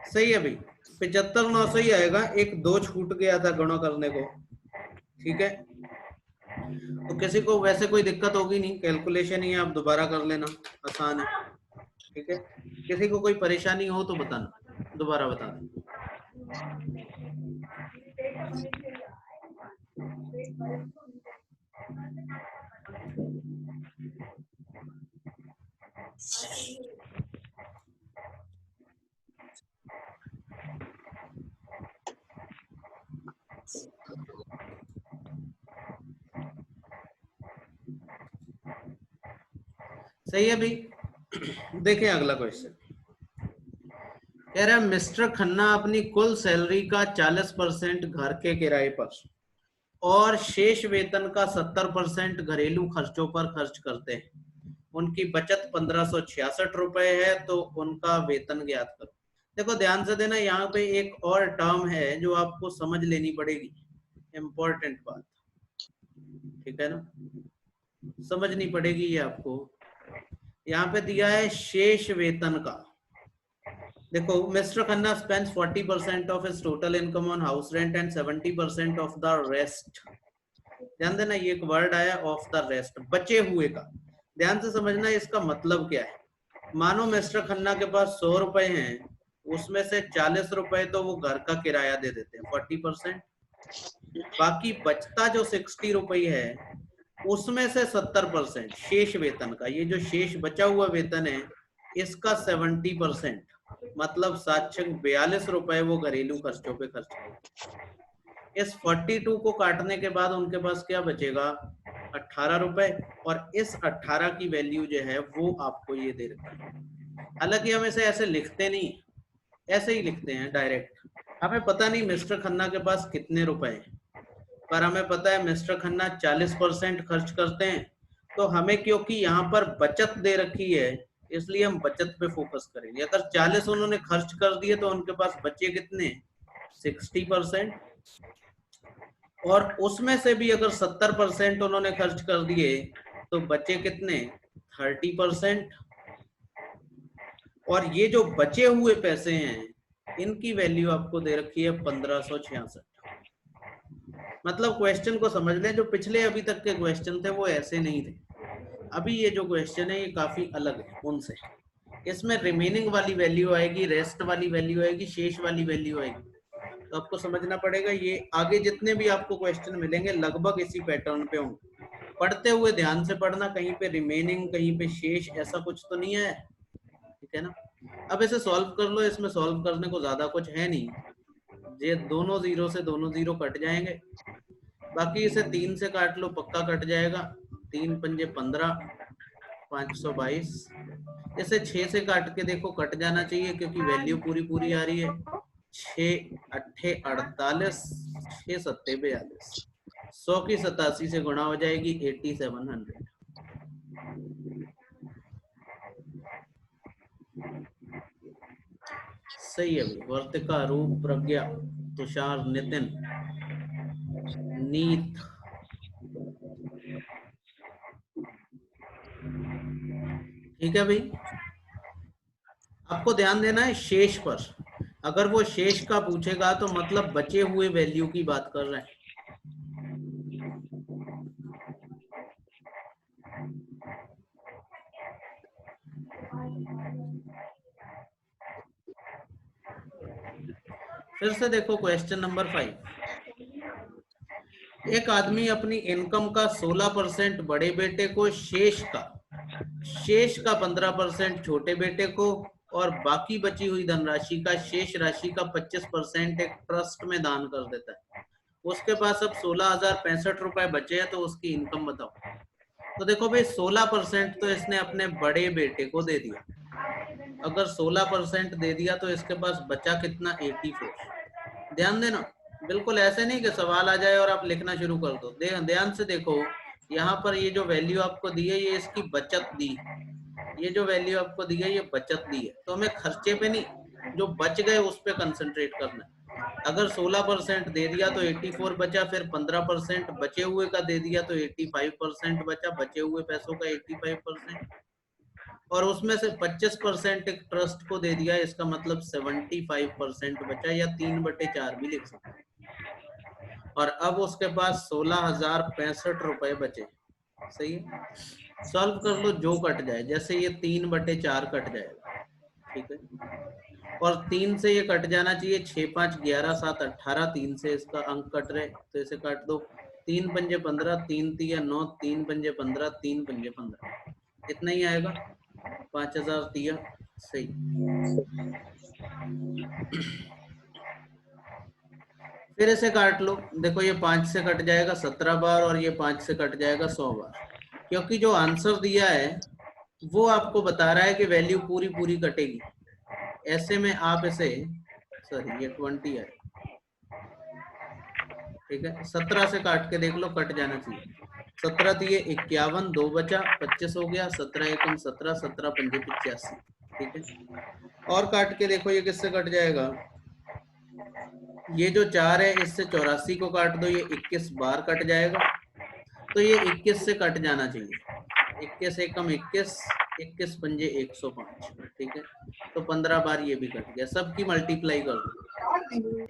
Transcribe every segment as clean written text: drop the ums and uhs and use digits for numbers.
सही है भाई, 75,900 ही आएगा। एक 2 छूट गया था गणना करने को, ठीक है। तो किसी को वैसे कोई दिक्कत होगी नहीं, कैलकुलेशन ही आप दोबारा कर लेना, आसान है, ठीक है। किसी को कोई परेशानी हो तो बताना, दोबारा बता दें। सही है भाई। देखें अगला क्वेश्चन, कह रहा है मिस्टर खन्ना अपनी कुल सैलरी का 40% घर के किराए पर और शेष वेतन का 70% घरेलू खर्चों पर खर्च करते हैं। उनकी बचत 1566 रुपए है, तो उनका वेतन ज्ञात करो। देखो ध्यान से देना, यहाँ पे एक और टर्म है जो आपको समझ लेनी पड़ेगी, इंपॉर्टेंट बात, ठीक है ना, समझनी पड़ेगी ये आपको। यहाँ पे दिया है शेष वेतन का। देखो, mister Khanna spends 40% of his total income on house rent and 70% of the rest. ध्यान देना, ये एक वर्ड आया ऑफ द रेस्ट, बचे हुए का। ध्यान से समझना इसका मतलब क्या है। मानो मिस्टर खन्ना के पास 100 रुपए हैं, उसमें से 40 रुपए तो वो घर का किराया दे देते हैं, 40%। बाकी बचता जो 60 रुपए है, उसमें से 70% शेष वेतन का, ये जो शेष बचा हुआ वेतन है इसका 70%, मतलब 742 रुपए वो घरेलू खर्चों पे खर्च करें। इस 42 को काटने के बाद उनके पास क्या बचेगा, 18 रुपए, और इस 18 की वैल्यू जो है वो आपको ये दे रखी है। हालांकि हम इसे ऐसे लिखते नहीं, ऐसे ही लिखते हैं डायरेक्ट। हमें पता नहीं मिस्टर खन्ना के पास कितने रुपए हैं, पर हमें पता है मिस्टर खन्ना 40% खर्च करते हैं। तो हमें क्योंकि यहाँ पर बचत दे रखी है, इसलिए हम बचत पे फोकस करेंगे। अगर 40 उन्होंने खर्च कर दिए तो उनके पास बचे कितने, 60%। और उसमें से भी अगर 70% उन्होंने खर्च कर दिए तो बचे कितने, 30%। और ये जो बचे हुए पैसे हैं इनकी वैल्यू आपको दे रखी है 1566। मतलब क्वेश्चन को समझ लें, जो पिछले अभी तक के क्वेश्चन थे वो ऐसे नहीं थे। अभी ये जो क्वेश्चन है ये काफी अलग है उनसे। इसमें रिमेनिंग वाली वैल्यू आएगी, रेस्ट वाली वैल्यू आएगी, शेष वाली वैल्यू आएगी। तो आपको समझना पड़ेगा, ये आगे जितने भी आपको क्वेश्चन मिलेंगे लगभग इसी पैटर्न पे होंगे। पढ़ते हुए ध्यान से पढ़ना, कहीं पे रिमेनिंग कहीं पे शेष ऐसा कुछ तो नहीं है, ठीक है ना। अब इसे सॉल्व कर लो, इसमें सॉल्व करने को ज्यादा कुछ है नहीं, ये दोनों जीरो से दोनों जीरो कट जाएंगे। बाकी इसे 3 से काट लो, पक्का कट जाएगा, 3 पंजे 15, 522। इसे 6 से काट के देखो, कट जाना चाहिए क्योंकि वैल्यू पूरी पूरी आ रही है। 6 अट्ठे 48, 6 सत्ते 42, 100 की 87 से गुणा हो जाएगी 8700। सही है। वर्तिका, रूप, प्रज्ञा, तुषार, नितिन, नीत, ठीक है भाई। आपको ध्यान देना है शेष पर। अगर वो शेष का पूछेगा तो मतलब बचे हुए वैल्यू की बात कर रहे हैं। फिर से देखो क्वेश्चन नंबर 5। एक आदमी अपनी इनकम का 16% बड़े बेटे को, शेष का 15% छोटे बेटे को, और बाकी बची हुई धनराशि का, शेष राशि का 25% एक ट्रस्ट में दान कर देता है। उसके पास अब 16,065 रुपए बचे हैं, तो उसकी इनकम बताओ। तो देखो भाई, 16% तो इसने अपने बड़े बेटे को दे दिया। अगर 16% दे दिया तो इसके पास बचा कितना, 84। ध्यान देना, बिल्कुल ऐसे नहीं कि सवाल आ जाए और आप लिखना शुरू कर दो। ध्यान से देखो, यहाँ पर ये जो वैल्यू आपको दी है ये इसकी बचत दी, ये जो वैल्यू आपको दी है ये बचत दी है। तो हमें खर्चे पे नहीं, जो बच गए उस पे कंसंट्रेट करना है। अगर 16% दे दिया तो 84 बचा, फिर 15% बचे हुए का दे दिया तो 85% बचा, बचे हुए पैसों का 85%, और उसमें से 25% एक ट्रस्ट को दे दिया, इसका मतलब 75% बचा, या 3/4 भी लिख सकते हैं। और अब उसके पास 16,065 रुपए बचे। सही है, सॉल्व कर लो जो कट जाए, जैसे ये 3/4 कट जाएगा, ठीक है, और 3 से ये कट जाना चाहिए, 6 5 11 7 18, 3 से इसका अंक कट रहे तो इसे काट दो, 3 पंजे 15, 3 तिया 9, 3 पंजे 15, 3 पंजे 15, इतना ही आएगा, 5,000 तिया। सही। फिर इसे काट लो, देखो ये 5 से कट जाएगा 17 बार, और ये 5 से कट जाएगा 100 बार, क्योंकि जो आंसर दिया है वो आपको बता रहा है कि वैल्यू पूरी पूरी कटेगी। ऐसे में आप इसे, सॉरी ये 20 है, ठीक है, 17 से काट के देख लो, कट जाना चाहिए, 17 दिए 51, 2 बचा, 25 हो गया, 17 एकम 17, 17 पंजे 85, ठीक है। और काट के देखो ये किससे कट जाएगा, ये जो 4 है इससे 84 को काट दो, ये 21 बार कट जाएगा, तो ये 21 से कट जाना चाहिए, 21 एकम 21, 21 पंजे 105, ठीक है, तो 15 बार ये भी कट गया। सबकी मल्टीप्लाई कर दो,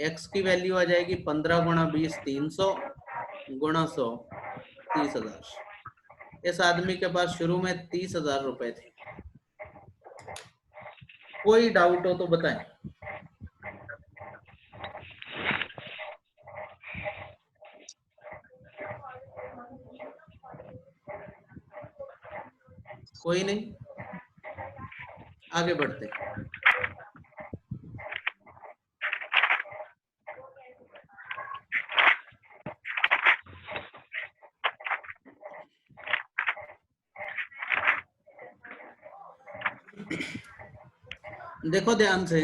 x की वैल्यू आ जाएगी 15 गुणा 20 300 गुणा 100 30,000। इस आदमी के पास शुरू में 30,000 रुपए थे। कोई डाउट हो तो बताएं। कोई नहीं, आगे बढ़ते। देखो ध्यान से,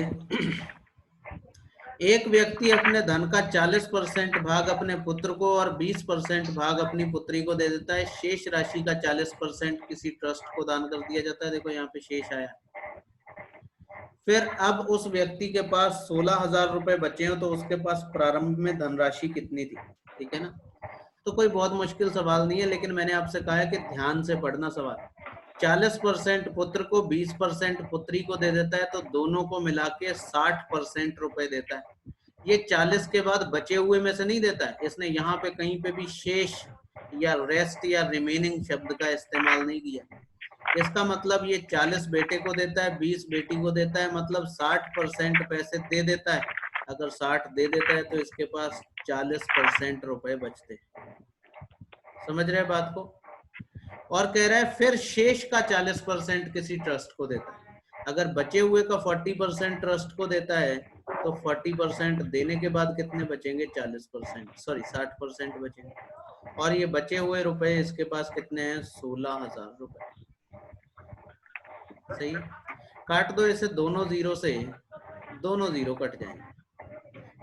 एक व्यक्ति अपने धन का 40% भाग अपने पुत्र को और 20% भाग अपनी पुत्री को दे देता है। शेष राशि का 40% किसी ट्रस्ट को दान कर दिया जाता है। देखो यहाँ पे शेष आया। फिर अब उस व्यक्ति के पास 16,000 रुपए बचे हो तो उसके पास प्रारंभ में धनराशि कितनी थी, ठीक है ना। तो कोई बहुत मुश्किल सवाल नहीं है, लेकिन मैंने आपसे कहा है कि ध्यान से पढ़ना सवाल। 40% पुत्र को 20% पुत्री को दे देता है, तो दोनों को मिला के 60% रुपए देता है। ये 40 के बाद बचे हुए में से नहीं देता है, इसने यहाँ पे कहीं पे भी शेष या रेस्ट या रिमेनिंग शब्द का इस्तेमाल नहीं किया। इसका मतलब ये 40 बेटे को देता है, 20 बेटी को देता है, मतलब 60% पैसे दे देता है। अगर 60 दे देता है तो इसके पास 40% रुपए बचते। समझ रहे बात को। और कह रहा है फिर शेष का 40% किसी ट्रस्ट को देता है। अगर बचे हुए का 40% ट्रस्ट को देता है तो 40% देने के बाद कितने बचेंगे, 40%, सॉरी 60% बचेंगे। और ये बचे हुए रुपए इसके पास कितने हैं, 16,000 रुपए। सही। काट दो इसे, दोनों जीरो से दोनों जीरो कट जाएंगे।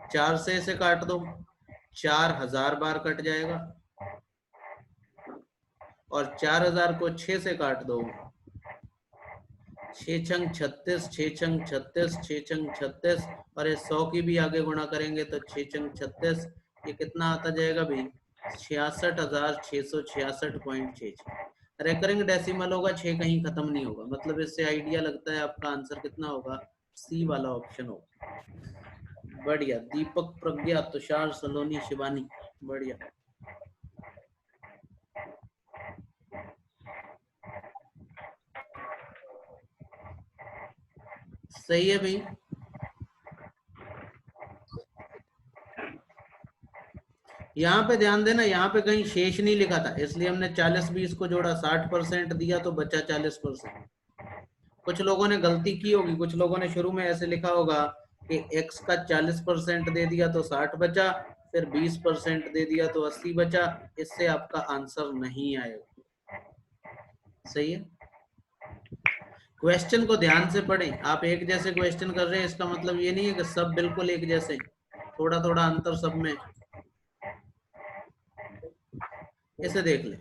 4 से इसे काट दो, 4,000 बार कट जाएगा, और 4,000 को 6 से काट दो, 6 छंग 36, 6 छंग 36, 6 छंग 36, और ये 100 की भी आगे गुणा करेंगे तो 6 छंग 36, ये कितना आता जाएगा भाई, 66,666.66। रेकरिंग डेसिमल होगा, 6 कहीं खत्म नहीं होगा, मतलब इससे आइडिया लगता है आपका आंसर कितना होगा, सी वाला ऑप्शन होगा। बढ़िया, दीपक, प्रज्ञा, तुषार, सलोनी, शिवानी, बढ़िया। सही है भाई। यहाँ पे ध्यान देना, यहाँ पे कहीं शेष नहीं लिखा था, इसलिए हमने 40-20 को जोड़ा, 60% दिया तो बचा 40%। कुछ लोगों ने गलती की होगी, कुछ लोगों ने शुरू में ऐसे लिखा होगा कि x का 40% दे दिया तो 60 बचा, फिर 20% दे दिया तो 80 बचा। इससे आपका आंसर नहीं आएगा। सही है। क्वेश्चन को ध्यान से पढ़ें। आप एक जैसे क्वेश्चन कर रहे हैं इसका मतलब ये नहीं है कि सब बिल्कुल एक जैसे, थोड़ा थोड़ा अंतर सब में। इसे देख ले,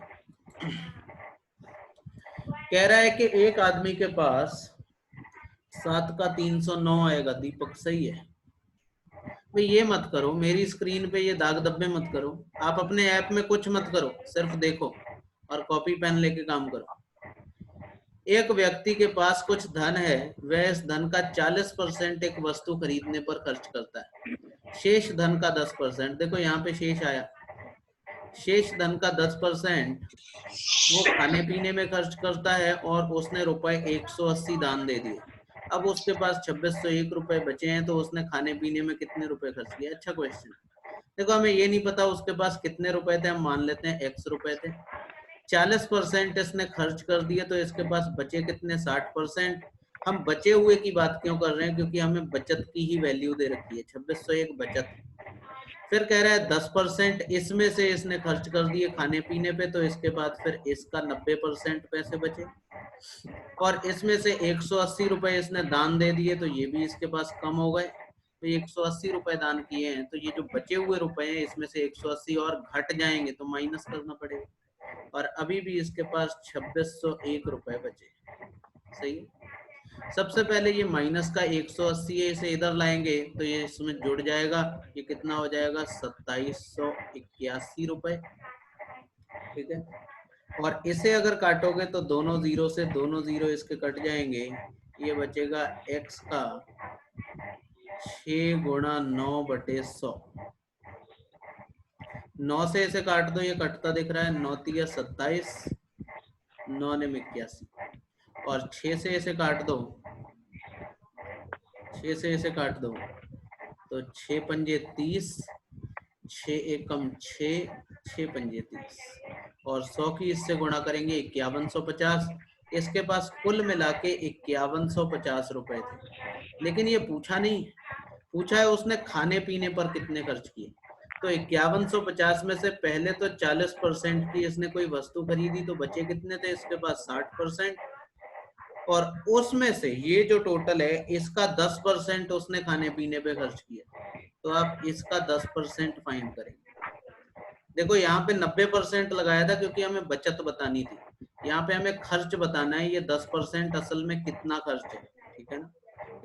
कह रहा है कि एक आदमी के पास 7 का 309 आएगा। दीपक सही है। भाई ये मत करो, मेरी स्क्रीन पे ये दाग धब्बे मत करो, आप अपने ऐप में कुछ मत करो, सिर्फ देखो और कॉपी पेन लेके काम करो। एक व्यक्ति के पास कुछ धन है, वह इस धन का 40% एक वस्तु खरीदने पर खर्च करता है। शेष धन का 10%, देखो यहाँ पे शेष आया, शेष धन का 10% वो खाने पीने में खर्च करता है और उसने रुपए 180 दान दे दिए। अब उसके पास 2601 रुपए बचे हैं, तो उसने खाने पीने में कितने रुपए खर्च किए? अच्छा क्वेश्चन। देखो हमें ये नहीं पता उसके पास कितने रुपए थे, हम मान लेते हैं x रुपए थे। 40% इसने खर्च कर दिए, तो इसके पास बचे कितने? 60%। हम बचे हुए की बात क्यों कर रहे हैं? क्योंकि हमें बचत की ही वैल्यू दे रखी है, 2601 बचत। फिर कह रहा है 10% इसमें से इसने खर्च कर दिए खाने पीने पे, तो इसके बाद फिर इसका 90% पैसे बचे, और इसमें से 180 रुपए इसने दान दे दिए, तो ये भी इसके पास कम हो गए। तो 180 रुपए दान किए हैं, तो ये जो बचे हुए रुपए हैं इसमें से 180 और घट जाएंगे, तो माइनस करना पड़ेगा, और अभी भी इसके पास 2601 रुपए बचे। सही है। सबसे पहले ये माइनस का 180 है, इसे इधर लाएंगे तो ये इसमें जुड़ जाएगा, ये कितना हो जाएगा? 2781 रुपए। ठीक है, और इसे अगर काटोगे तो दोनों जीरो से दोनों जीरो इसके कट जाएंगे, ये बचेगा x का 6 गुणा 9/100। 9 से इसे काट दो, ये कटता दिख रहा है, 9 तिया 27, 9 ने 81, और 6 से इसे काट दो, 6 से इसे काट दो तो 6 पंजे 30, 6 एकम 6, 6 पंजे 30, और 100 की इससे गुणा करेंगे 5150। इसके पास कुल मिला के 5150 रुपए थे, लेकिन ये पूछा नहीं, पूछा है उसने खाने पीने पर कितने खर्च किए। तो 5150 में से पहले तो 40% की इसने कोई वस्तु खरीदी, तो बचे कितने थे इसके पास? 60%, और उसमें से ये जो टोटल है इसका 10% उसने खाने पीने पे खर्च किया, तो आप इसका 10% फाइंड करेंगे। देखो यहाँ पे 90% लगाया था क्योंकि हमें बचत बतानी थी, यहाँ पे हमें खर्च बताना है, ये 10% असल में कितना खर्च है। ठीक है ना,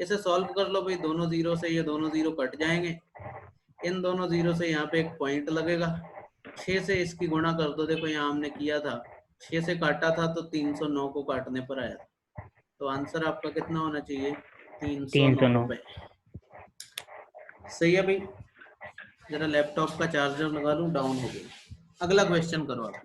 इसे सॉल्व कर लो भाई, दोनों जीरो से ये दोनों जीरो कट जाएंगे, इन दोनों जीरो से यहाँ पे एक पॉइंट लगेगा, 6 से इसकी गुणा कर दो। देखो यहाँ हमने किया था, 6 से काटा था तो 309 को काटने पर आया था, तो आंसर आपका कितना होना चाहिए? 309 रुपए। सही है भाई, जरा लैपटॉप का चार्जर लगा लूं, डाउन हो गया। अगला क्वेश्चन करो आप।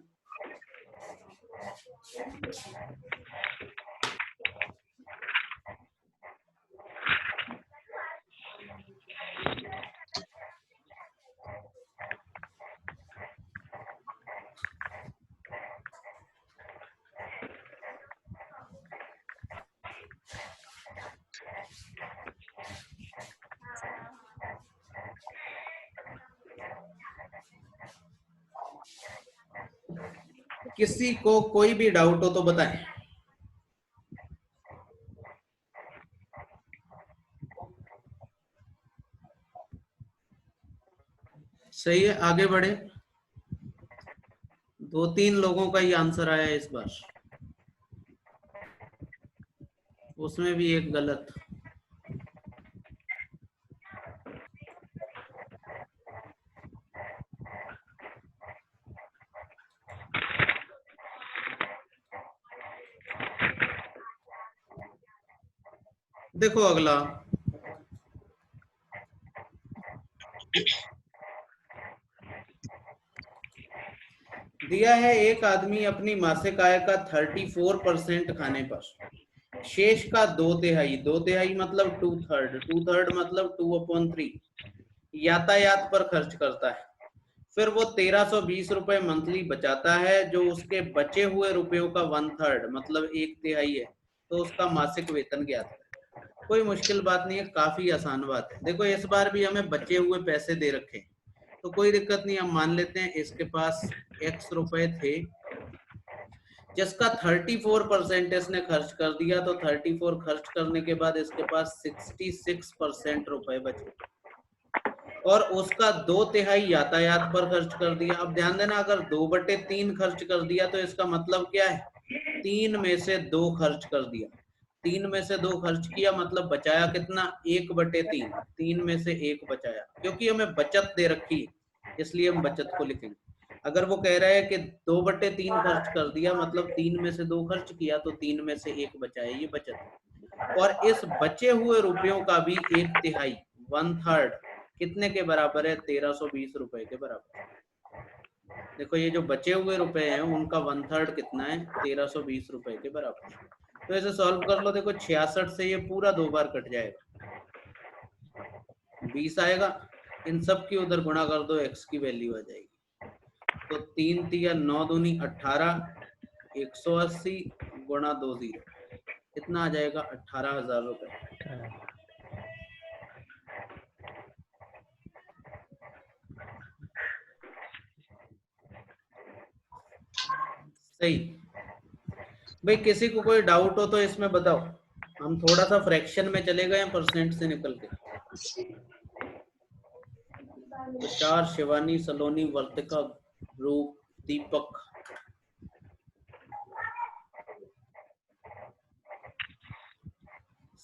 किसी को कोई भी डाउट हो तो बताएं। सही है, आगे बढ़े। 2-3 लोगों का ही आंसर आया इस बार, उसमें भी एक गलत। देखो अगला, दिया है एक आदमी अपनी मासिक आय का 34% खाने पर, शेष का 2/3, 2/3 मतलब 2/3, 2/3 मतलब 2/3 यातायात पर खर्च करता है। फिर वो 1320 रुपए मंथली बचाता है, जो उसके बचे हुए रुपयों का 1/3 मतलब 1/3 है, तो उसका मासिक वेतन ज्ञात है। कोई मुश्किल बात नहीं है, काफी आसान बात है। देखो इस बार भी हमें बचे हुए पैसे दे रखे, तो कोई दिक्कत नहीं, हम मान लेते हैं इसके पास x रुपए थे, जिसका 34% इसने खर्च कर दिया, तो 34 खर्च करने के बाद इसके पास 66% रुपए बचे, और उसका 2/3 यातायात पर खर्च कर दिया। अब ध्यान देना, अगर 2/3 खर्च कर दिया तो इसका मतलब क्या है? 3 में से 2 खर्च कर दिया, 3 में से 2 खर्च किया, मतलब बचाया कितना, 1/3। 3 में से 1 बचाया, क्योंकि हमें बचत दे रखी इसलिए हम बचत को लिखेंगे। अगर वो कह रहा है कि 2/3 खर्च कर दिया, मतलब 3 में से 2 खर्च किया, तो 3 में से 1 बचाया, ये बचत। और इस बचे हुए रुपयों का भी 1/3 1/3 कितने के बराबर है, 1320 रुपए के बराबर। देखो ये जो बचे हुए रुपए हैं उनका 1/3 कितना है, 1320 रुपए के बराबर। तो इसे सॉल्व कर लो। देखो 66 से ये पूरा 2 बार कट जाएगा, 20 आएगा। इन सब की उधर गुणा कर दो, x की वैल्यू आ जाएगी। तो 3 तिया 9 दूनी 18, 180 गुणा 20 कितना आ जाएगा, 18,000 रुपए। सही। भाई किसी को कोई डाउट हो तो इसमें बताओ। हम थोड़ा सा फ्रैक्शन में चले गए हैं परसेंट से निकल के। तुषार, शिवानी, सलोनी, वर्तिका, रूप, दीपक।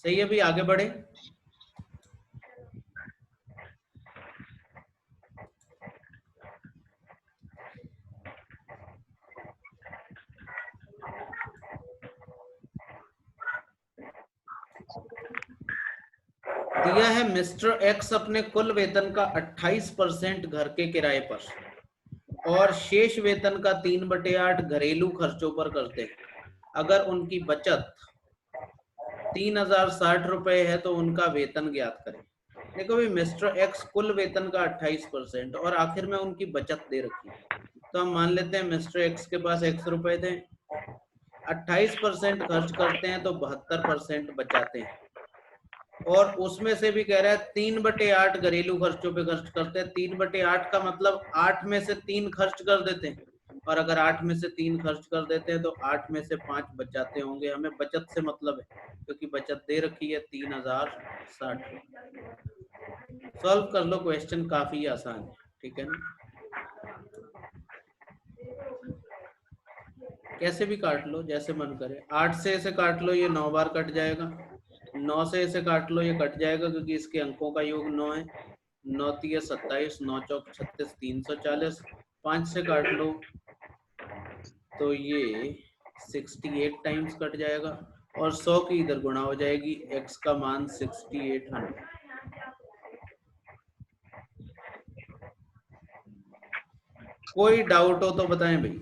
सही है, अभी आगे बढ़े। दिया है मिस्टर एक्स अपने कुल वेतन का 28% घर के किराए पर और शेष वेतन का 3/8 घरेलू खर्चों पर करते हैं। अगर उनकी बचत 3060 रुपए है तो उनका वेतन ज्ञात करें। देखो भाई मिस्टर एक्स कुल वेतन का 28% और आखिर में उनकी बचत दे रखी है, तो हम मान लेते हैं मिस्टर एक्स के पास x रुपए थे, 28% खर्च करते हैं तो 72% बचाते हैं। और उसमें से भी कह रहा है 3/8 घरेलू खर्चों पे खर्च करते हैं। 3/8 का मतलब 8 में से 3 खर्च कर देते हैं, और अगर 8 में से 3 खर्च कर देते हैं तो 8 में से 5 बचाते होंगे। हमें बचत से मतलब है क्योंकि बचत दे रखी है 3060। सॉल्व कर लो, क्वेश्चन काफी आसान है, ठीक है ना। कैसे भी काट लो जैसे मन करे। 8 से इसे काट लो, ये 9 बार कट जाएगा। 9 से इसे काट लो, ये कट जाएगा क्योंकि इसके अंकों का योग 9 है। 9 तिया 27, 9 चौक 36, 340। 5 से काट लो तो ये 68 टाइम्स कट जाएगा और 100 की इधर गुणा हो जाएगी, x का मान 6800। कोई डाउट हो तो बताएं भाई।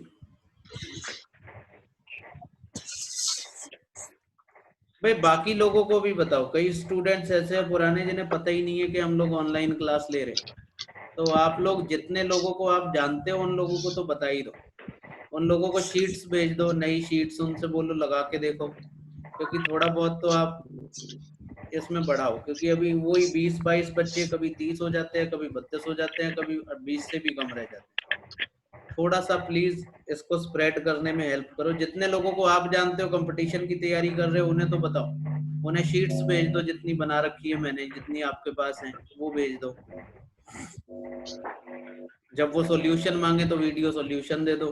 भाई बाकी लोगों को भी बताओ, कई स्टूडेंट्स ऐसे हैं पुराने जिन्हें पता ही नहीं है कि हम लोग ऑनलाइन क्लास ले रहे हैं। तो आप लोग जितने लोगों को आप जानते हो उन लोगों को तो बता ही दो। उन लोगों को शीट्स भेज दो, नई शीट्स, उनसे बोलो लगा के देखो, क्योंकि थोड़ा बहुत तो आप इसमें बढ़ाओ। क्योंकि अभी वही 20-22 बच्चे कभी 30 हो जाते हैं, कभी 32 हो जाते हैं, कभी 20 से भी कम रह जाते हैं। थोड़ा सा प्लीज इसको स्प्रेड करने में हेल्प करो। जितने लोगों को आप जानते हो कंपटीशन की तैयारी कर रहे हो उन्हें तो बताओ, उन्हें शीट्स भेज दो जितनी बना रखी है मैंने, जितनी आपके पास है वो भेज दो। जब वो सॉल्यूशन मांगे तो वीडियो सॉल्यूशन दे दो।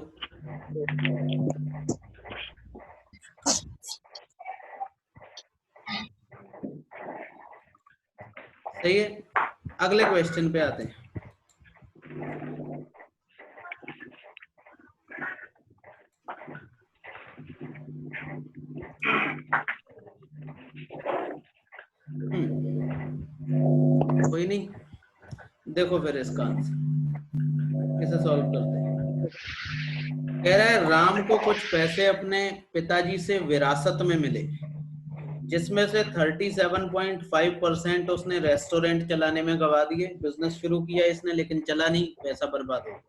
सही है, अगले क्वेश्चन पे आते हैं। कोई नहीं, देखो फिर इसका आंसर इसे सॉल्व करते हैं। कह रहा है राम को कुछ पैसे अपने पिताजी से विरासत में मिले, जिसमें से 37.5% उसने रेस्टोरेंट चलाने में गवा दिए। बिजनेस शुरू किया इसने लेकिन चला नहीं, पैसा बर्बाद हो गया।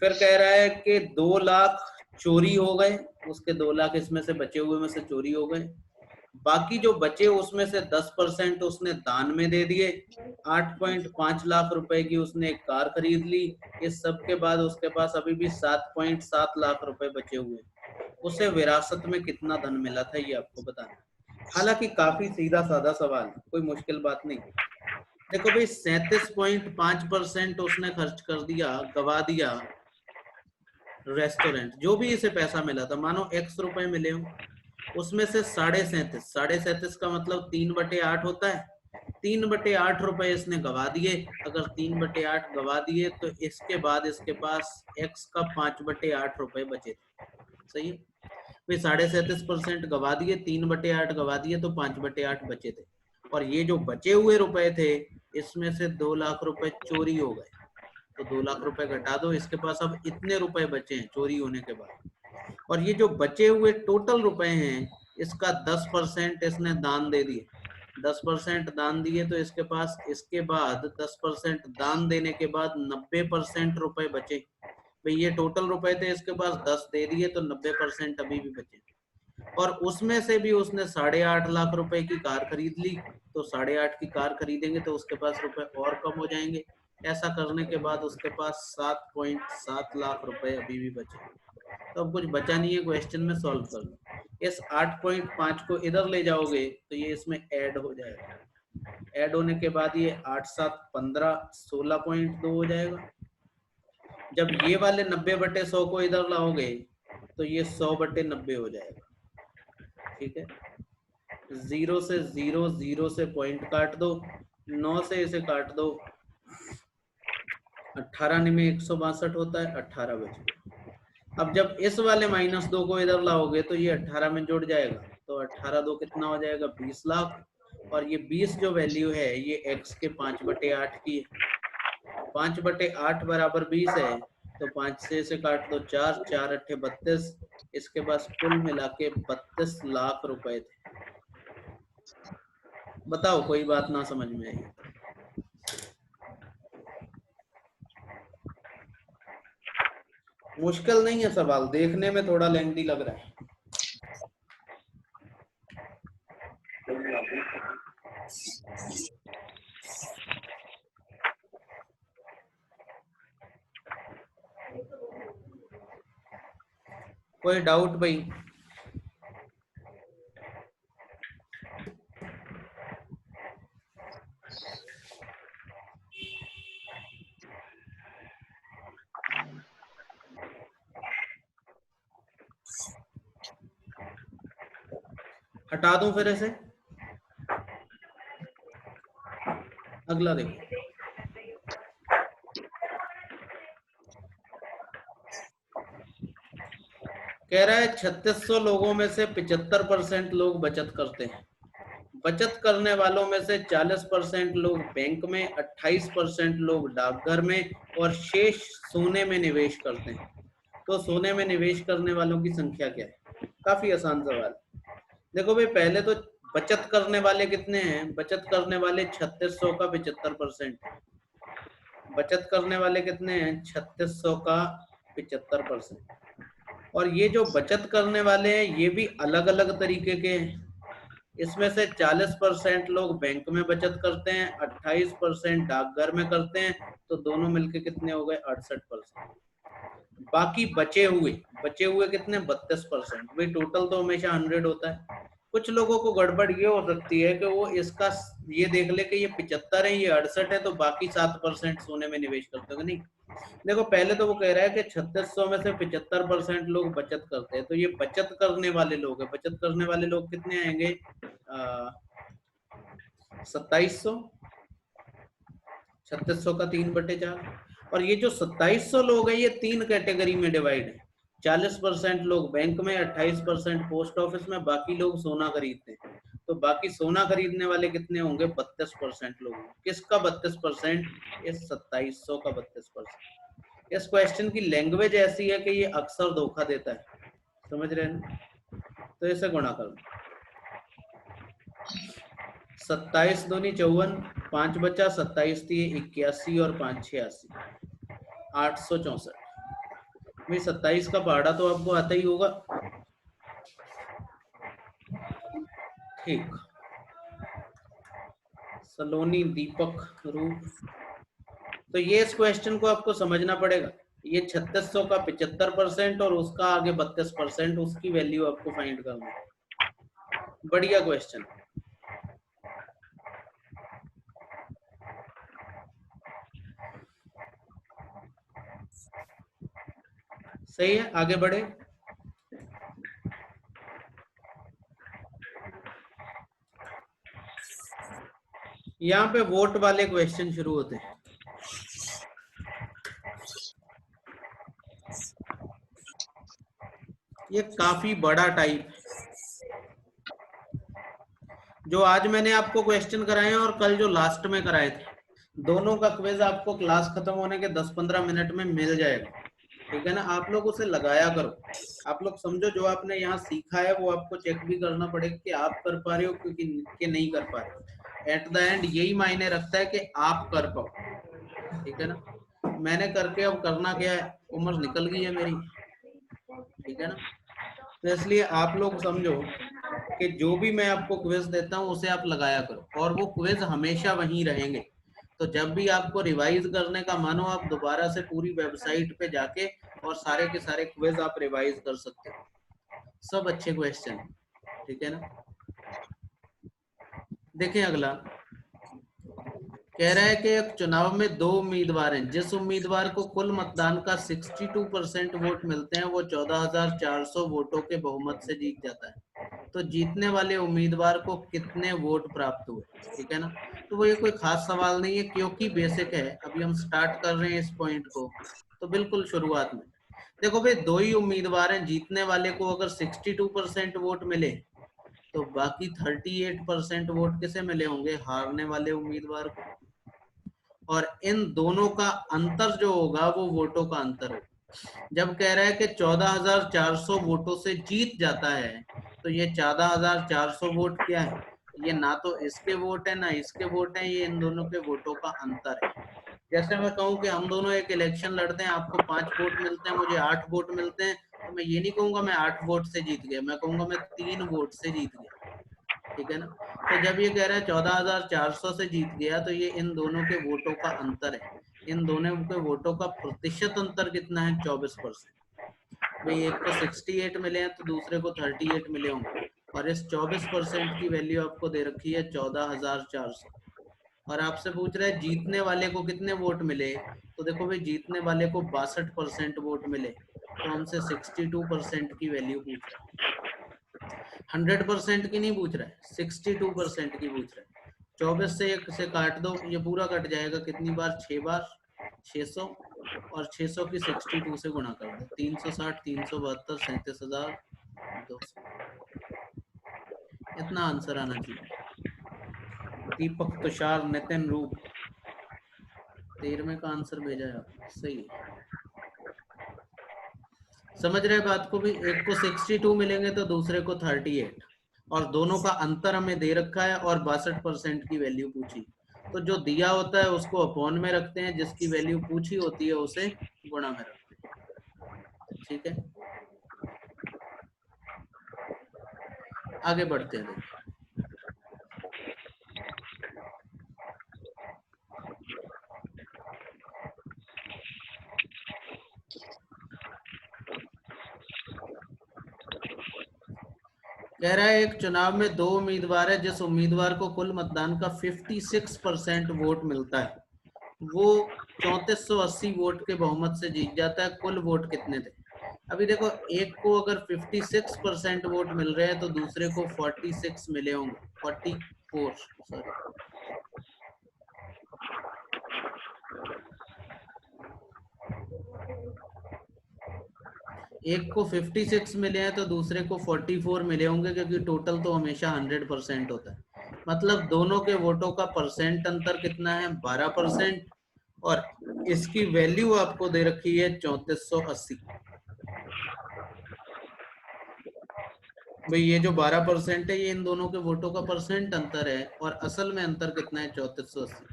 फिर कह रहा है कि 2 लाख चोरी हो गए, उसके 2 लाख इसमें से बचे हुए में से चोरी हो गए। बाकी जो बचे उसमें से 10% उसने दान में दे दिए। 8.5 लाख रुपए की उसने एक कार खरीद ली। इस सब के बाद उसके पास अभी भी 7.7 लाख रुपए बचे हुए। उसे विरासत में कितना धन मिला था ये आपको बताना। हालांकि काफी सीधा साधा सवाल, कोई मुश्किल बात नहीं। देखो भाई 37.5% उसने खर्च कर दिया, गवा दिया रेस्टोरेंट, जो भी इसे पैसा मिला था, मानो x रुपए मिले हो, उसमें से 37.5 का मतलब 3/8 होता है। 3/8 रुपए इसने गवा दिए। अगर 3/8 गवा दिए तो इसके बाद इसके पास x का 5/8 रुपए बचे थे। सही है भाई, 37.5% गवा दिए, 3/8 गवा दिए तो 5/8 बचे थे। और ये जो बचे हुए रुपए थे इसमें से 2 लाख रुपए चोरी हो गए, तो 2 लाख रुपए घटा दो, इसके पास अब इतने रुपए बचे हैं चोरी होने के बाद। और ये जो बचे हुए टोटल रुपए हैं इसका 10% इसने दान दे दिए। 10% दान दिए तो इसके पास इसके बाद 10% दान देने के बाद 90% रुपए बचे। भाई ये टोटल रुपए थे, इसके पास 10 दे दिए तो 90% अभी भी बचे। और उसमें से भी उसने 8.5 लाख रुपए की कार खरीद ली, तो 8.5 की कार खरीदेंगे तो उसके पास रुपए और कम हो जाएंगे। ऐसा करने के बाद उसके पास 7.7 लाख रुपए अभी भी बचे। तो अब कुछ बचा नहीं है, क्वेश्चन में सॉल्व कर लो। इस 8.5 को इधर ले जाओगे तो ये इसमें ऐड हो जाएगा। ऐड होने के बाद ये 8 7 15 16.2 हो जाएगा। जब ये वाले 90/100 को इधर लाओगे तो ये 100/90 हो जाएगा। ठीक है, 0 से 0, 0 से पॉइंट काट दो, 9 से इसे काट दो, 18 में 162 होता है, 18 बच गया। अब जब इस वाले -2 को इधर लाओगे तो ये 18 में जुड़ जाएगा, तो 18 2 कितना हो जाएगा, 20 लाख। और ये 20 जो वैल्यू है ये x के 5/8 की है। 5/8 बराबर 20 है, तो 5 से इसे काट दो, 4 4 8 32। इसके पास कुल मिला के 32 लाख रुपए थे। बताओ कोई बात ना समझ में आई? मुश्किल नहीं है सवाल, देखने में थोड़ा लेंथी लग रहा है। कोई डाउट भाई? हटा दूं फिर इसे? अगला देखो, कह रहा है 3600 लोगों में से 75% लोग बचत करते हैं। बचत करने वालों में से 40% लोग बैंक में, 28% लोग डाकघर में और शेष सोने में निवेश करते हैं। तो सोने में निवेश करने वालों की संख्या क्या है? काफी आसान सवाल। देखो भाई, पहले तो बचत करने वाले कितने हैं? बचत करने वाले 3600 का 75%। बचत करने वाले कितने हैं? 3600 का 75%। और ये जो बचत करने वाले हैं ये भी अलग अलग तरीके के हैं। इसमें से 40% लोग बैंक में बचत करते हैं, 28% डाकघर में करते हैं, तो दोनों मिलके कितने हो गए? 68%। बाकी बचे हुए कितने? 32%। भाई टोटल तो हमेशा 100 होता है। कुछ लोगों को गड़बड़ ये हो सकती है कि वो इसका ये देख ले कि ये 75 है, ये 68 है, तो बाकी 7% सोने में निवेश करते हो। नहीं, देखो पहले तो वो कह रहा है कि 3600 में से 75% लोग बचत करते हैं, तो ये बचत करने वाले लोग हैं। बचत करने वाले लोग कितने आएंगे? 2700। 3600 का 3/4। और ये जो 2700 लोग हैं ये 3 कैटेगरी में डिवाइड है। 40% लोग बैंक में, 28% पोस्ट ऑफिस में, बाकी लोग सोना खरीदते हैं। तो बाकी सोना खरीदने वाले कितने होंगे? 32% लोग। किसका 32%? इस 2700 का 32%। इस क्वेश्चन की लैंग्वेज ऐसी है कि ये अक्सर धोखा देता है, समझ रहे हैं ना? तो इसे गुणा करो, 27 दूनी 54, 5 बचा, 27 थी 81 और 5 86, 864। भाई 27 का पहाड़ा तो आपको आता ही होगा। ठीक, सलोनी दीपक रूप। तो ये इस क्वेश्चन को आपको समझना पड़ेगा। ये 3600 का 75% और उसका आगे 32%, उसकी वैल्यू आपको फाइंड करनी है। बढ़िया क्वेश्चन। सही है, आगे बढ़े। यहाँ पे वोट वाले क्वेश्चन शुरू होते हैं। ये काफी बड़ा टाइप है। जो आज मैंने आपको क्वेश्चन कराए हैं और कल जो लास्ट में कराए थे, दोनों का क्विज आपको क्लास खत्म होने के 10-15 मिनट में मिल जाएगा। ठीक है ना, आप लोग उसे लगाया करो। आप लोग समझो जो आपने यहाँ सीखा है वो आपको चेक भी करना पड़ेगा कि आप कर पा रहे हो क्योंकि कि नहीं कर पा रहे हो। एट द एंड यही मायने रखता है कि आप कर पाओ। ठीक है ना, मैंने करके अब करना क्या है, उम्र निकल गई है मेरी। ठीक है ना, तो इसलिए आप लोग समझो कि जो भी मैं आपको क्विज देता हूँ उसे आप लगाया करो, और वो क्विज हमेशा वहीं रहेंगे। तो जब भी आपको रिवाइज करने का मन हो, आप दोबारा से पूरी वेबसाइट पे जाके और सारे के सारे क्विज आप रिवाइज कर सकते हो। सब अच्छे क्वेश्चन। ठीक है ना, देखें अगला। कह रहा है कि एक चुनाव में दो उम्मीदवार हैं, जिस उम्मीदवार को कुल मतदान का 62% वोट मिलते हैं वो 14,400 वोटों के बहुमत से जीत जाता है। तो जीतने वाले उम्मीदवार को कितने वोट प्राप्त हुए? ठीक है ना, तो वो ये कोई खास सवाल नहीं है क्योंकि बेसिक है। अभी हम स्टार्ट कर रहे हैं इस पॉइंट को, तो बिल्कुल शुरुआत में देखो भाई, दो ही उम्मीदवार हैं। जीतने वाले को अगर 62% वोट मिले तो बाकी 38% वोट किसे मिले होंगे? हारने वाले उम्मीदवार को। और इन दोनों का अंतर जो होगा वो वोटों का अंतर होगा। जब कह रहा है कि 14,400 वोटों से जीत जाता है, तो ये 14,400 वोट क्या है? ये ना तो इसके वोट है ना इसके वोट है, ये इन दोनों के वोटों का अंतर है। जैसे मैं कहूँ कि हम दोनों एक इलेक्शन लड़ते हैं, आपको 5 वोट मिलते हैं, मुझे 8 वोट मिलते हैं, तो मैं ये नहीं कहूंगा मैं 8 वोट से जीत गया, मैं कहूंगा मैं 3 वोट से जीत गया। ठीक है ना, तो जब ये कह रहा है 14,400 से जीत गया, तो ये इन दोनों के वोटों का अंतर है। इन दोनों के वोटों का प्रतिशत अंतर कितना है? 24%। भाई एक को 68 मिले हैं तो दूसरे को 38 मिले होंगे, और इस 24% की वैल्यू आपको दे रखी है 14,400। और आपसे पूछ रहा है जीतने वाले को कितने वोट मिले, तो देखो भाई जीतने वाले को 62% वोट मिले, तो हमसे 62% की वैल्यू पूछ रहा है। 100% की नहीं पूछ रहा है, 62% की पूछ रहा है। 24 से एक से काट दो, ये पूरा कट जाएगा। कितनी बार? 6 बार, 600। और 600 की 62 से गुणा कर दो, 360, 372, 37,200। इतना आंसर आना चाहिए। दीपक, तुषार, नितिन, रूप, 13वें का आंसर भेजा है आपने, सही है। समझ रहे बात को भी? एक को 62 मिलेंगे तो दूसरे को 38, और दोनों का अंतर हमें दे रखा है, और 62% की वैल्यू पूछी। तो जो दिया होता है उसको अपॉन में रखते हैं, जिसकी वैल्यू पूछी होती है उसे गुणा में रखते हैं। ठीक है, आगे बढ़ते हैं। देखिए, कह रहा है एक चुनाव में दो उम्मीदवार है, जिस उम्मीदवार को कुल मतदान का 56% वोट मिलता है वो 3480 वोट के बहुमत से जीत जाता है। कुल वोट कितने थे? अभी देखो, एक को अगर 56% वोट मिल रहे हैं तो दूसरे को 46 मिले होंगे, 44 सॉरी। एक को 56 मिले हैं तो दूसरे को 44 मिले होंगे, क्योंकि टोटल तो हमेशा 100% होता है। मतलब दोनों के वोटों का परसेंट अंतर कितना है? 12%। और इसकी वैल्यू आपको दे रखी है 3480। भाई ये जो 12% है ये इन दोनों के वोटों का परसेंट अंतर है, और असल में अंतर कितना है? 3480।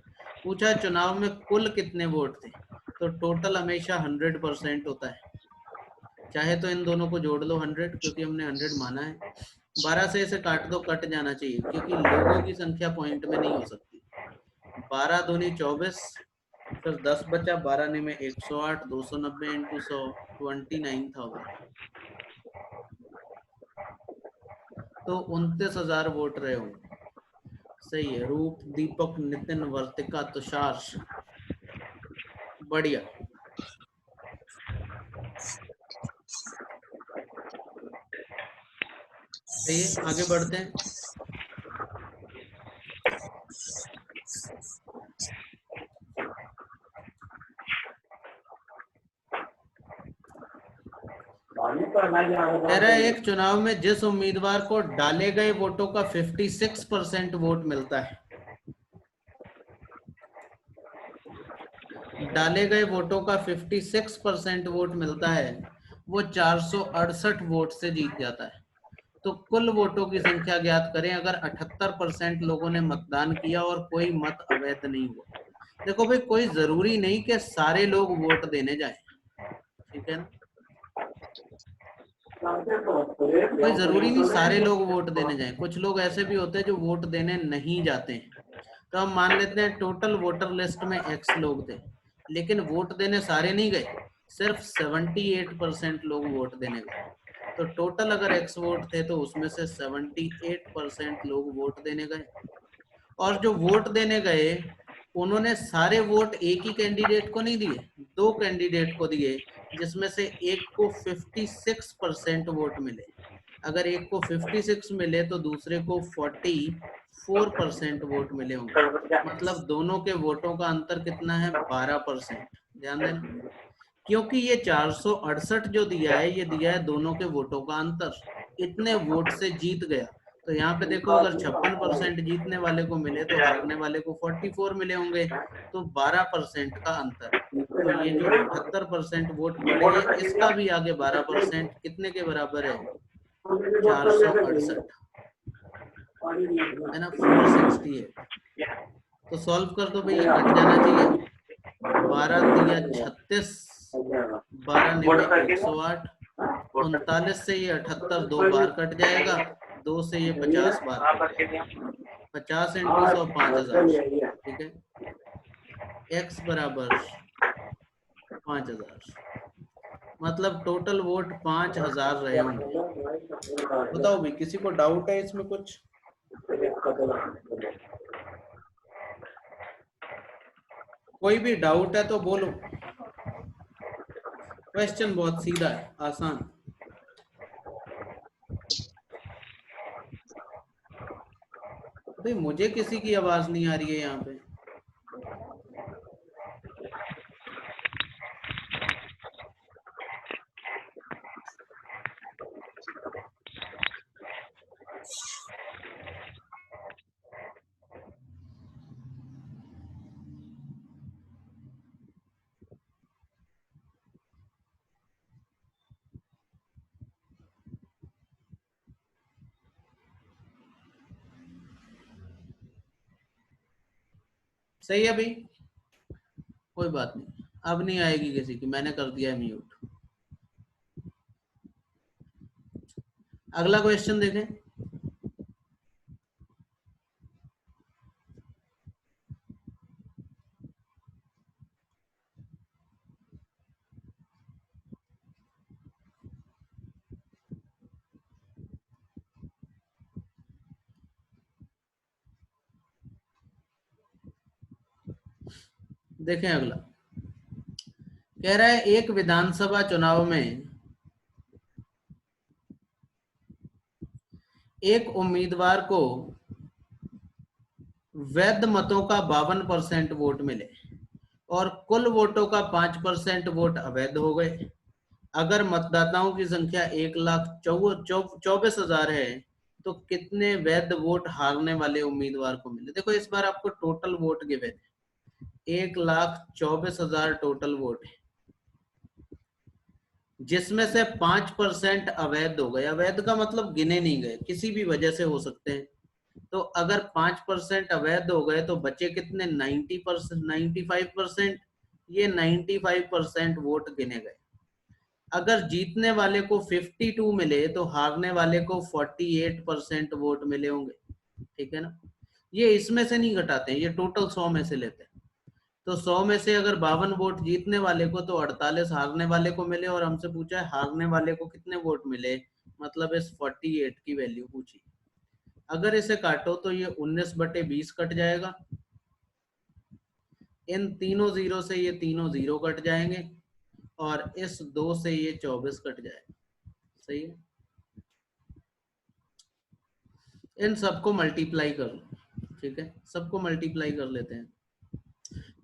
पूछा चुनाव में कुल कितने वोट थे, तो टोटल हमेशा 100% होता है। चाहे तो इन दोनों को जोड़ लो 100, क्योंकि हमने 100 माना है। 12 से इसे काट दो, कट जाना चाहिए, क्योंकि लोगों की संख्या पॉइंट में नहीं हो सकती। 12 दूनी 24, फिर 10 बचा, 12 में 108, 290 इंटू 100, 29,000। तो 29,000 वोट रहे होंगे। सही है। रूप, दीपक, नितिन, वर्तिका, तुषार, बढ़िया। सही है, आगे बढ़ते हैं। कह रहा है एक चुनाव में जिस उम्मीदवार को डाले गए वोटों का 56% वोट मिलता है, डाले गए वोटों का 56% वोट मिलता है, वो 468 वोट से जीत जाता है। तो कुल वोटों की संख्या ज्ञात करें अगर 78% लोगों ने मतदान किया और कोई मत अवैध नहीं हुआ। देखो भाई, कोई जरूरी नहीं कि सारे लोग वोट देने जाएं, ठीक है ना, कोई जरूरी नहीं सारे लोग वोट देने जाएं। कुछ लोग ऐसे भी होते हैं जो वोट देने नहीं जाते हैं। तो हम मान लेते हैं टोटल वोटर लिस्ट में X लोग थे, लेकिन वोट देने सारे नहीं गए, सिर्फ 78% लोग वोट देने गए। तो टोटल अगर X वोट थे तो उसमें से 78% लोग वोट देने गए। और जो वोट देने गए उन्होंने सारे वोट एक ही कैंडिडेट को नहीं दिए, दो कैंडिडेट को दिए, जिसमें से एक को 56% वोट मिले। अगर एक को 56 मिले तो दूसरे को 44% वोट मिले होंगे। मतलब दोनों के वोटों का अंतर कितना है? 12%। ध्यान देना, क्योंकि ये 468 जो दिया है, ये दिया है दोनों के वोटों का अंतर, इतने वोट से जीत गया। तो यहाँ पे देखो, अगर 56% जीतने वाले को मिले तो हारने वाले को 44 मिले होंगे, तो 12% का अंतर है। तो ये जो 78% वोट पड़े हैं, इसका भी आगे 12% कितने के बराबर है? 468 है ना, 468। तो सॉल्व कर दो भाई, ये कट जाना चाहिए। 12 तिया 36, 12 निमे 108, 39 से ये 78 दो बार कट जाएगा, 2 से ये 50 बार कट जाएगा, 50 इंटू 100 5000। ठीक है, x बराबर 5000, मतलब टोटल वोट 5000 रहे होंगे। बताओ भाई, किसी को डाउट है इसमें कुछ? कोई भी डाउट है तो बोलो। क्वेश्चन बहुत सीधा है, आसान। भाई मुझे किसी की आवाज नहीं आ रही है यहाँ पे। सही है भाई, कोई बात नहीं, अब नहीं आएगी किसी की, मैंने कर दिया है म्यूट। अगला क्वेश्चन देखें। देखें अगला, कह रहा है एक विधानसभा चुनाव में एक उम्मीदवार को वैध मतों का 52% वोट मिले और कुल वोटों का 5% वोट अवैध हो गए। अगर मतदाताओं की संख्या 1,24,000 है तो कितने वैध वोट हारने वाले उम्मीदवार को मिले? देखो इस बार आपको टोटल वोट गिवन है, 1,24,000 टोटल वोट है, जिसमें से 5% अवैध हो गए। अवैध का मतलब गिने नहीं गए, किसी भी वजह से हो सकते हैं। तो अगर 5% अवैध हो गए तो बचे कितने? 90%, 95%। ये 95% वोट गिने गए। अगर जीतने वाले को 52 मिले तो हारने वाले को 48% वोट मिले होंगे। ठीक है ना, ये इसमें से नहीं घटाते हैं, ये टोटल 100 में से लेते हैं। तो 100 में से अगर 52 वोट जीतने वाले को तो 48 हारने वाले को मिले, और हमसे पूछा है हारने वाले को कितने वोट मिले, मतलब इस 48 की वैल्यू पूछी। अगर इसे काटो तो ये 19/20 कट जाएगा, इन तीनों जीरो से ये तीनों जीरो कट जाएंगे, और इस 2 से ये 24 कट जाएगा। सही है, इन सबको मल्टीप्लाई कर लो। ठीक है, सबको मल्टीप्लाई कर लेते हैं।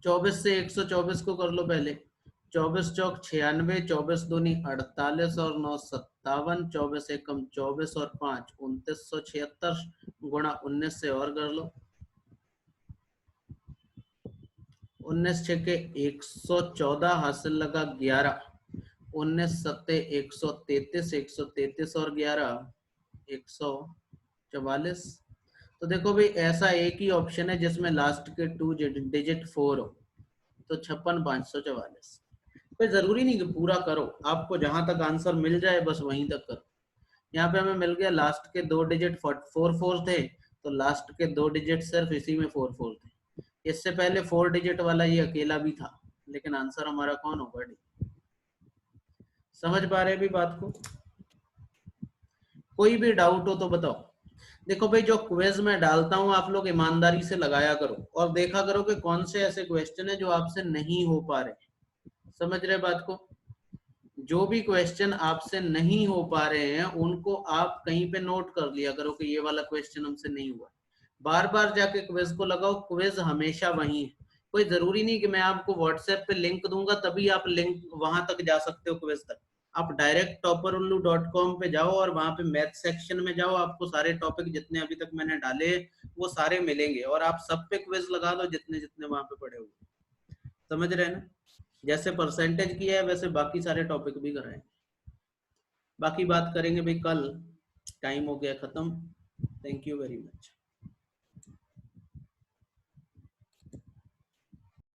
24 से 124 को कर लो पहले, 24 चौक 96, 24 दूनी 48 और 9 57, 24 एकम 24 और 5 2976 गुणा 19 से और कर लो। 19 छके 114 हासिल लगा 11, 19 सत्ते 133, 133 और 11 144। तो देखो भाई ऐसा एक ही ऑप्शन है जिसमें लास्ट के 2 डिजिट 4 हो, तो 56,544। कोई जरूरी नहीं कि पूरा करो, आपको जहां तक आंसर मिल जाए बस वहीं तक करो। यहाँ पे हमें मिल गया लास्ट के 2 डिजिट 4 थे, तो लास्ट के 2 डिजिट सिर्फ इसी में 4 थे। इससे पहले 4 डिजिट वाला ये अकेला भी था, लेकिन आंसर हमारा कौन होगा डी। समझ पा रहे भी बात को? कोई भी डाउट हो तो बताओ। देखो भाई जो क्विज में डालता हूं आप लोग ईमानदारी से लगाया करो और देखा करो कि कौन से ऐसे क्वेश्चन है जो आपसे नहीं हो पा रहे। समझ रहे बात को? जो भी क्वेश्चन आपसे नहीं हो पा रहे हैं उनको आप कहीं पे नोट कर लिया करो कि ये वाला क्वेश्चन हमसे नहीं हुआ। बार बार जाके क्विज को लगाओ, क्विज हमेशा वही है। कोई जरूरी नहीं कि मैं आपको व्हाट्सएप पे लिंक दूंगा तभी आप लिंक वहां तक जा सकते हो क्विज तक। आप डायरेक्ट topperullu.com पे जाओ और वहां पे मैथ सेक्शन में जाओ, आपको सारे टॉपिक जितने अभी तक मैंने डाले वो सारे मिलेंगे और आप सब पे क्विज लगा दो जितने जितने वहां पे पड़े हुए। समझ रहे ना? जैसे परसेंटेज किया है वैसे बाकी सारे टॉपिक भी कराएंगे। बाकी बात करेंगे भाई कल, टाइम हो गया खत्म। Thank you very much.